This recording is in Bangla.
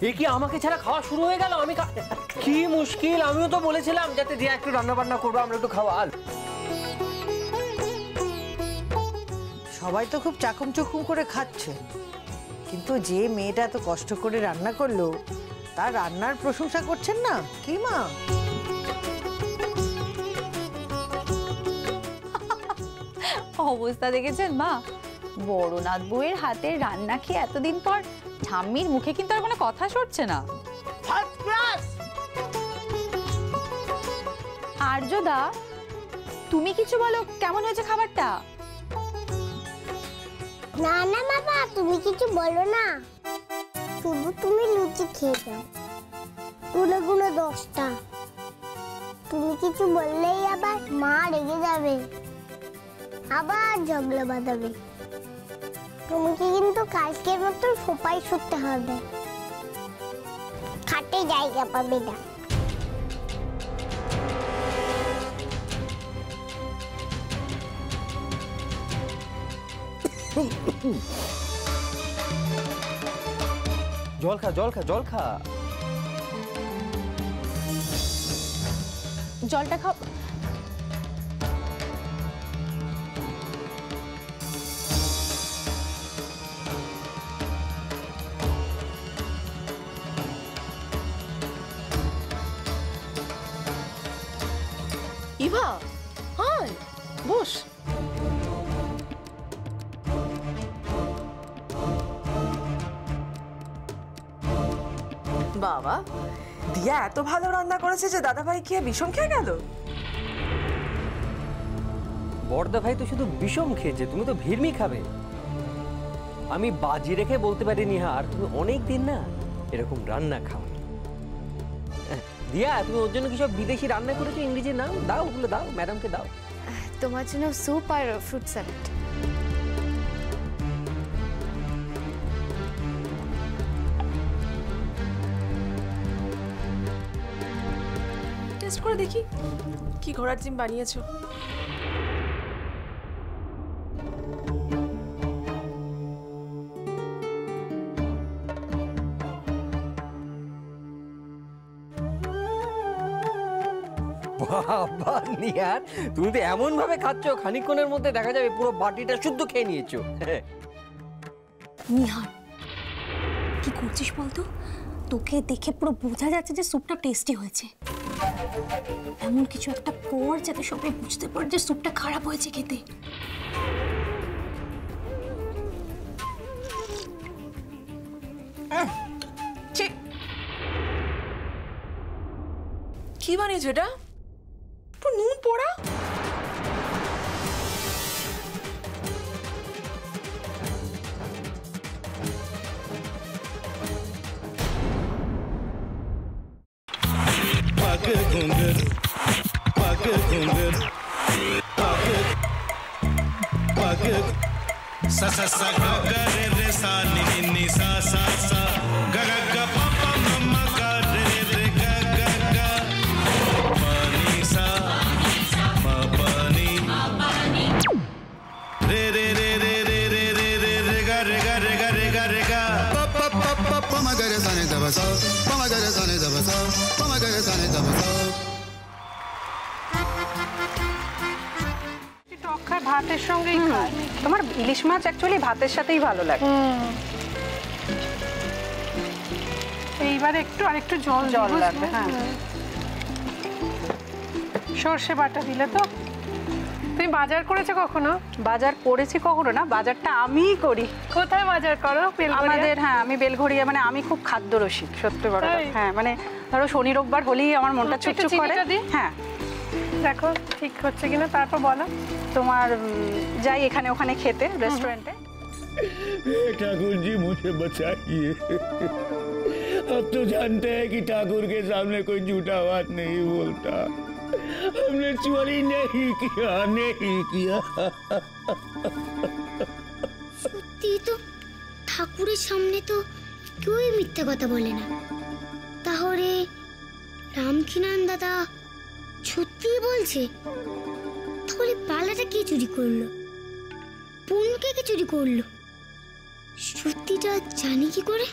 এ কি আমাকে ছাড়া খাওয়া শুরু হয়ে গেল? আমি কি মুশকিল, আমিও তো বলেছিলাম যাতে দিয়া একটু রান্না বান্না করবো, আমরা একটু খাওয়া। সবাই তো খুব চাকম চুকুম করে খাচ্ছে, কিন্তু যে মেয়েটা এত কষ্ট করে রান্না করলো তার রান্নার প্রশংসা করছেন না কি মা? অবস্থা দেখেছেন মা? বড়নাথ বউয়ের হাতের রান্না খেয়ে এতদিন পর ঠাম্মির মুখে কিন্তু আর কোনো কথা সরছে না। আর্যদা, তুমি কিছু বলো, কেমন হয়েছে খাবারটা? না না বাবা, তুমি কিছু বলো না, শুধু তুমি লুচি খেয়ে যাও, গুলো গুলো 10টা। তুমি কিছু বললেই আবার মা রেগে যাবে, আবার ঝগড়া বাঁধাবে। তোমাকে কিন্তু কালকের মতো সোপাই শুতে হবে, খাটে জায়গা পাবে না। জল খা, জল খা, জল খা। জলটা খাও। ইভা, হাই, বস। বাবা, দিয়া এত ভালো রান্না করেছে যে দাদা ভাই খেয়ে বিষম খেয়ে গেল। বড়দা ভাই তো শুধু বিষম খেয়েছে, তুমি তো ভিড়মি খাবে। আমি বাজি রেখে বলতে পারি নিহার, তুমি অনেক দিন না এরকম রান্না খাও। দিয়া, তুমি ওর জন্য কি সব বিদেশি রান্না করেছো? ইংরেজি নাম দাও, ওগুলো দাও, ম্যাডামকে দাও। তোমার জন্য স্যুপ আর ফ্রুট স্যালাড। টেস্ট করে দেখি কি ঘোড়ার ডিম বানিয়েছো। বাবা নিহার, তুমি তো এমন ভাবে খাচ্ছ খানিকক্ষণের মধ্যে দেখা যাবে পুরো বাটিটা শুদ্ধ খেয়ে নিয়েছো। নিহার, কি করছিস বলতো? তোকে দেখে পুরো বোঝা যাচ্ছে যে স্যুপটা টেস্টি হয়েছে। এমন কিছু একটা কর যাতে সবাই বুঝতে পারে যে স্যুপটা খারাপ হয়েছে খেতে। কি বানিয়েছো এটা? পুরো নুন পোড়া। sa sa sa ga ga re re sa ni ni ni sa sa sa ga ga ga pa pa ma ma ga re re ga ga ga pa ni sa ma pa ni re re re re re re re re re ga re ga re ga re ga re ga pa pa pa pa pa ma ga re sa ni da ba sa pa ma ga re sa ni da ba sa pa ma ga re sa ni da ba sa ভাতের সঙ্গেই খায়। তোমার ইলিশ মাছ অ্যাকচুয়ালি ভাতের সাথেই ভালো লাগে। এইবার একটু আরেকটু জল জল লাগবে। হ্যাঁ, সর্ষে বাটা দিলে তো। তুমি বাজার করেছো কখনো? বাজার করেছি কখনো না, বাজারটা আমিই করি। কোথায় বাজার করো? আমাদের, হ্যাঁ, আমি বেলঘড়িয়া, মানে আমি খুব খাদ্য রসিক, সত্যি বড়। হ্যাঁ, মানে ধরো শনি রোববার হলেই আমার মনটা চুপচুপ করে। হ্যাঁ, দেখো ঠিক হচ্ছে কিনা, তারপর বলো। তোমার যাই এখানে ওখানে খেতে रेस्टोरेंटे। ठाकुर जी मुझे बचाइए, अब तो जानते हैं कि ठाकुर के सामने कोई झूठा बात नहीं बोलता। हमने चोरी नहीं किया, नहीं किया। সত্যি তো, ঠাকুরের সামনে তো কেউই মিথ্যা কথা বলে না। তাহলে রামকিনান দাদা সত্যি বলছে? তাহলে পালাটা কে চুরি করলো? পুনকে কে চুরি করলো? সত্যিটা জানি কি করে?